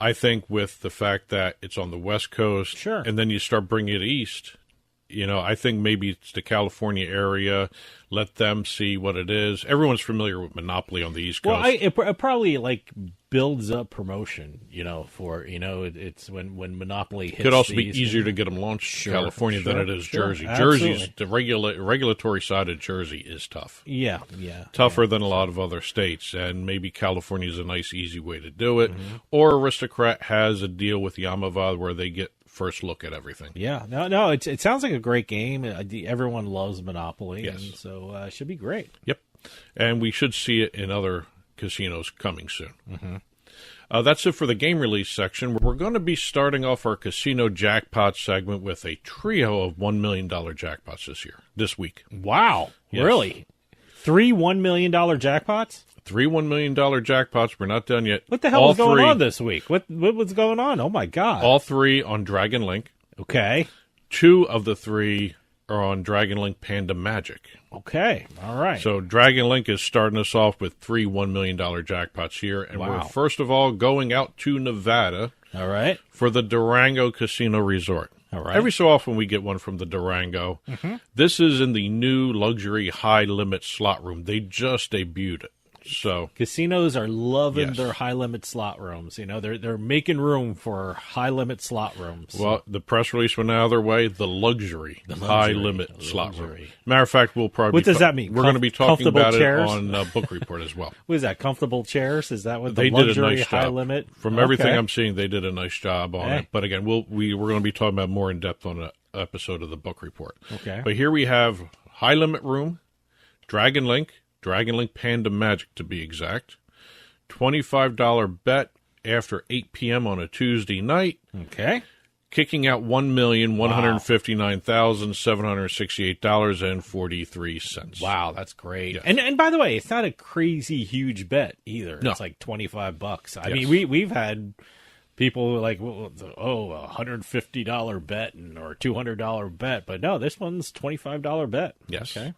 I think with the fact that it's on the West Coast, and then you start bringing it east, I think maybe it's the California area. Let them see what it is. Everyone's familiar with Monopoly on the East Coast. Well, it probably builds up promotion, for it's when Monopoly hits. Could also be easier to get them launched in California than it is Jersey. Jersey's the regulatory side of Jersey is tough. Yeah. Tougher than a lot of other states, and maybe California's a nice, easy way to do it. Or Aristocrat has a deal with Yamava where they get first look at everything. Yeah, no, it sounds like a great game. Everyone loves Monopoly, and so it should be great. Yep, and we should see it in other casinos coming soon. That's it for the game release section. We're going to be starting off our casino jackpot segment with a trio of $1 million jackpots this week. Wow, really? 3 $1 million jackpots? 3 $1 million jackpots. We're not done yet. What the hell was going on this week? What was going on? Oh, my God. All 3 on Dragon Link. Okay. 2 of the 3 are on Dragon Link Panda Magic. Okay. All right. So Dragon Link is starting us off with 3 $1 million jackpots here. And we're first of all going out to Nevada. All right. For the Durango Casino Resort. All right. Every so often we get one from the Durango. This is in the new luxury high-limit slot room. They just debuted it. So casinos are loving their high-limit slot rooms. They're making room for high-limit slot rooms. Well, the press release went out of their way. The luxury high-limit slot room. Matter of fact, we'll probably. What does that mean? We're going to be talking about chairs? It on Book Report as well. What is that? Comfortable chairs? Is that what they luxury did a nice high-limit? From everything I'm seeing, they did a nice job on it. But again, we're going to be talking about more in depth on an episode of the Book Report. Okay. But here we have high-limit room, Dragon Link Panda Magic to be exact. $25 bet after 8 p.m. on a Tuesday night. Okay. Kicking out $1,159,768.43. Wow, that's great. Yes. And by the way, it's not a crazy huge bet either. No. It's like $25. I mean, we've had people like, $150 bet or $200 bet, but no, this one's $25 bet. Yes. Okay.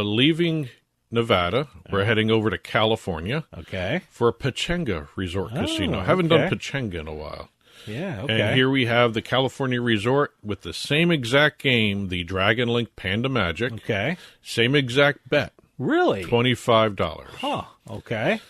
Leaving Nevada, we're heading over to California. Okay. For Pechanga Resort Casino. Haven't done Pechanga in a while. Yeah, okay. And here we have the California Resort with the same exact game, the Dragon Link Panda Magic. Okay. Same exact bet. Really? $25. Huh. Okay.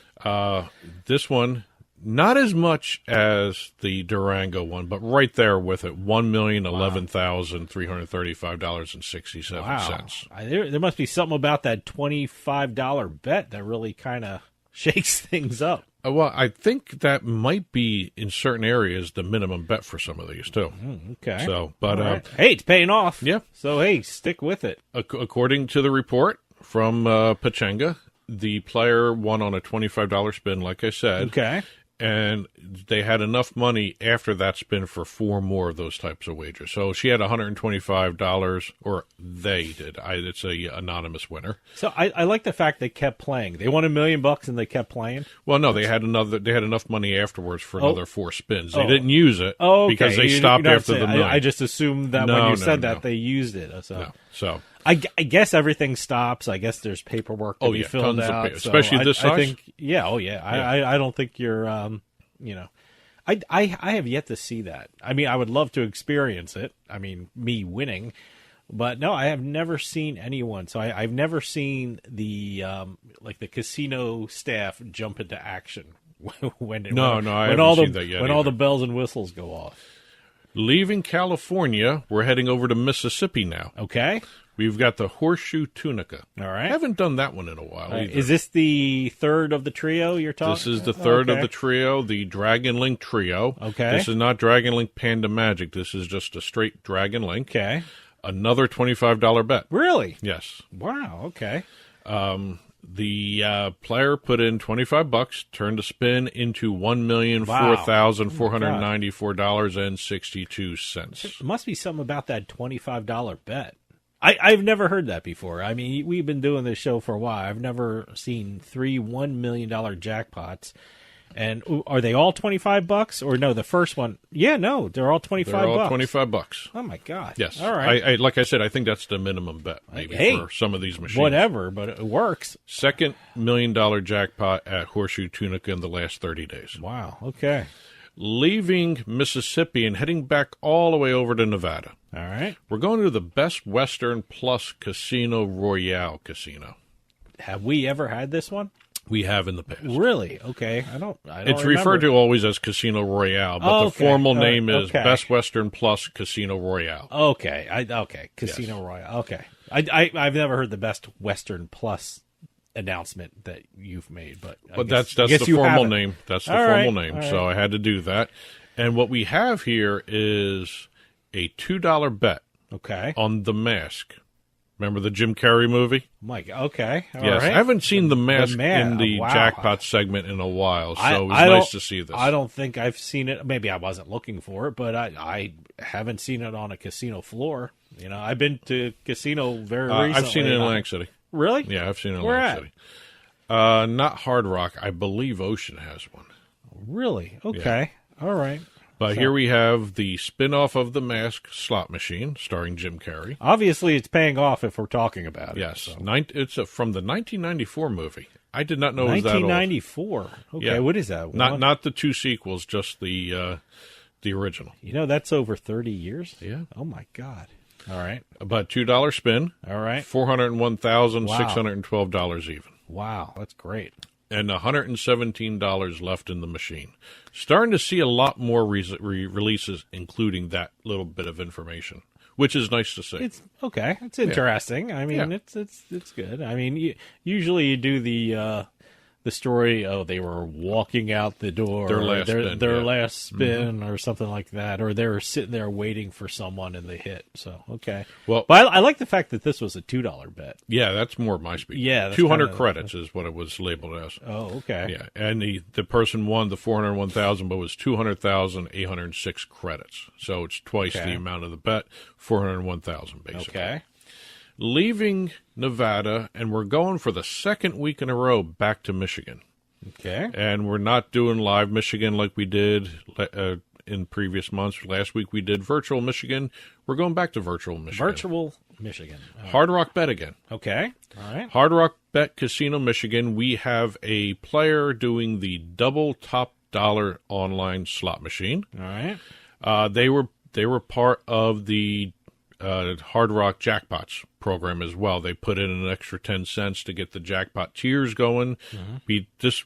This one, not as much as the Durango one, but right there with it, $1,011,335.67. Wow. There must be something about that $25 bet that really kind of shakes things up. Well, I think that might be in certain areas the minimum bet for some of these too. Okay. So, but hey, it's paying off. Yeah. So hey, stick with it. According to the report from Pechanga, the player won on a $25 spin, like I said. Okay. And they had enough money after that spin for 4 more of those types of wagers. So she had $125, or they did. It's a anonymous winner. So I like the fact they kept playing. They won $1 million and they kept playing. Well, no, they had enough money afterwards for another 4 spins. They didn't use it because they stopped after the million. I just assumed that when you said that they used it. So I guess everything stops. I guess there's paperwork to be filled out, especially this size. I think, I don't think you're, I have yet to see that. I mean, I would love to experience it. I mean, me winning, but no, I have never seen anyone. So I've never seen the the casino staff jump into action when all the bells and whistles go off. Leaving California, we're heading over to Mississippi now. Okay. We've got the Horseshoe Tunica. All right. I haven't done that one in a while either. Is this the third of the trio you're talking? This is the third of the trio, the Dragon Link trio. Okay. This is not Dragon Link Panda Magic. This is just a straight Dragon Link. Okay. Another $25 bet. Really? Yes. Wow, okay. The player put in $25, turned the spin into $1,004,494.62. There must be something about that $25 bet. I've never heard that before. I mean, we've been doing this show for a while. I've never seen 3 $1 million jackpots. And are they all $25? Or no, the first one? Yeah, no, they're all $25. They're all $25. Oh my God! Yes, all right. Like I said, I think that's the minimum bet maybe for some of these machines. Whatever, but it works. Second $1 million jackpot at Horseshoe Tunica in the last 30 days. Wow. Okay. Leaving Mississippi and heading back all the way over to Nevada. All right. We're going to the Best Western Plus Casino Royale Casino. Have we ever had this one? We have in the past. Really? Okay. I don't It's referred to always as Casino Royale, but the formal name is Best Western Plus Casino Royale. Okay. Casino Royale. Okay. I've never heard the Best Western Plus announcement that you've made, but that's the formal name. That's the formal name. So I had to do that. And what we have here is a $2 bet. Okay. On The Mask. Remember the Jim Carrey movie? Mike, okay. All yes, right. I haven't seen The Mask in the jackpot segment in a while, so it was nice to see this. I don't think I've seen it. Maybe I wasn't looking for it, but I haven't seen it on a casino floor. You know, I've been to casino very recently. I've seen it in Atlantic City. Really? Yeah, I've seen it in Where Atlantic City. Not Hard Rock. I believe Ocean has one. Really? Okay. Yeah. All right. But here we have the spin-off of The Mask slot machine starring Jim Carrey. Obviously, it's paying off if we're talking about it. Yes. So. It's from the 1994 movie. I did not know it was that old. 1994. Okay, yeah. What is that? Not the two sequels, just the original. You know, that's over 30 years? Yeah. Oh, my God. All right. About $2 spin. All right. $401,612 even. Wow, that's great. And $117 left in the machine. Starting to see a lot more releases, including that little bit of information, which is nice to see. It's okay. It's interesting. Yeah. I mean, it's good. I mean, usually you do the story. Oh, they were walking out the door. Their last spin, or something like that, or they were sitting there waiting for someone and they hit. So okay. Well, but I like the fact that this was a $2 bet. Yeah, that's more my speed. Yeah, 200 credits is what it was labeled as. Oh, okay. Yeah, and the person won the 401,000, but it was 200,806 credits. So it's twice the amount of the bet, 401,000 basically. Okay. Leaving Nevada, and we're going for the second week in a row back to Michigan. Okay. And we're not doing live Michigan like we did in previous months. Last week we did virtual Michigan. We're going back to virtual Michigan. Virtual Michigan. Hard Rock Bet again. Okay. All right. Hard Rock Bet Casino Michigan. We have a player doing the double top dollar online slot machine. All right. They were part of the Hard Rock Jackpots program as well. They put in an extra 10 cents to get the jackpot tiers going. Mm-hmm.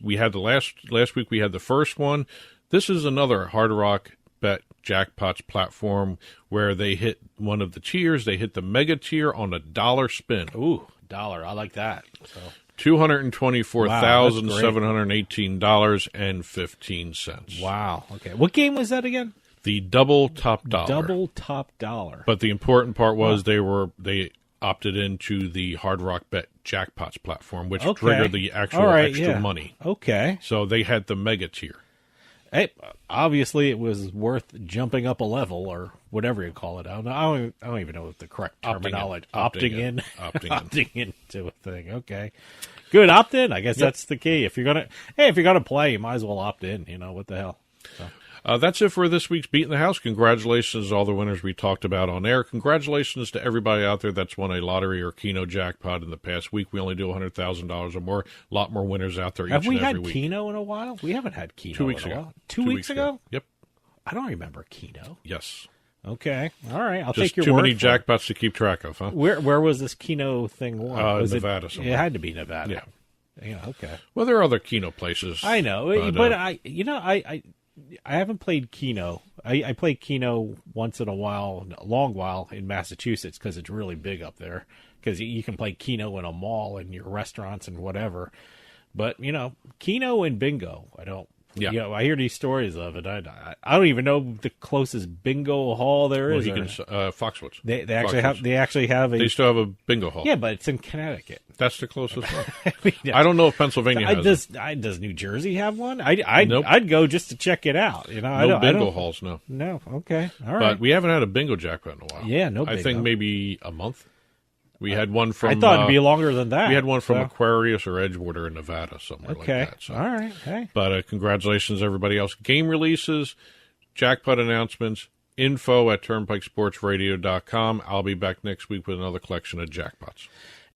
We had the last week we had the first one. This is another Hard Rock Bet Jackpots platform where they hit one of the tiers. They hit the mega tier on a $1 spin. Ooh, $1. I like that. So $224,718.15. Wow. Okay. What game was that again? The double top dollar. Double top dollar. But the important part was they opted into the Hard Rock Bet Jackpots platform, which triggered the actual extra money. Okay. So they had the mega tier. Hey, obviously it was worth jumping up a level or whatever you call it. I don't even know what the correct terminology. Opting in into a thing. Okay. Good. Opt in. I guess that's the key. If you're gonna play, you might as well opt in. You know what the hell. So. That's it for this week's Beat in the House. Congratulations to all the winners we talked about on air. Congratulations to everybody out there that's won a lottery or Keno jackpot in the past week. We only do $100,000 or more. A lot more winners out there each and every week. Have we had Keno in a while? We haven't had Keno 2 weeks in a ago. while. 2 weeks ago? Yep. I don't remember Keno. Yes. Okay. All right. I'll Just take your too word many for it. jackpots to keep track of, huh? Where was this Keno thing won? Was Nevada somewhere. It had to be Nevada. Yeah. Yeah, okay. Well, there are other Keno places. I know, but I haven't played Keno. I play Keno once in a while, a long while in Massachusetts because it's really big up there. Because you can play Keno in a mall and your restaurants and whatever. But Keno and bingo, I don't Yeah. You know, I hear these stories of it. I don't even know the closest bingo hall there is. Foxwoods. They actually have a. They still have a bingo hall. Yeah, but it's in Connecticut. That's the closest one. I don't know if Pennsylvania has it. Does New Jersey have one? I'd go just to check it out. You know, no bingo halls. No. No. Okay. All right. But we haven't had a bingo jackpot in a while. Yeah. No. I bingo. think maybe a month. We had one from. I thought it'd be longer than that. We had one from Aquarius or Edgewater in Nevada, somewhere like that. So. All right. Hey. But congratulations, everybody else. Game releases, jackpot announcements, info at turnpikesportsradio.com. I'll be back next week with another collection of jackpots.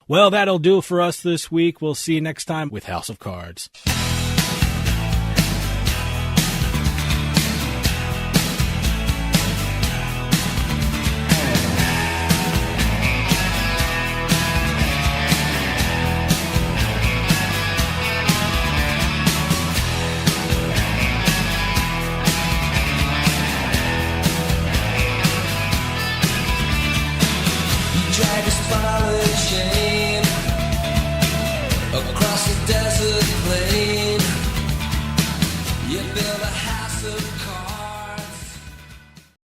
Well, that'll do it for us this week. We'll see you next time with House of Cards. Across the desert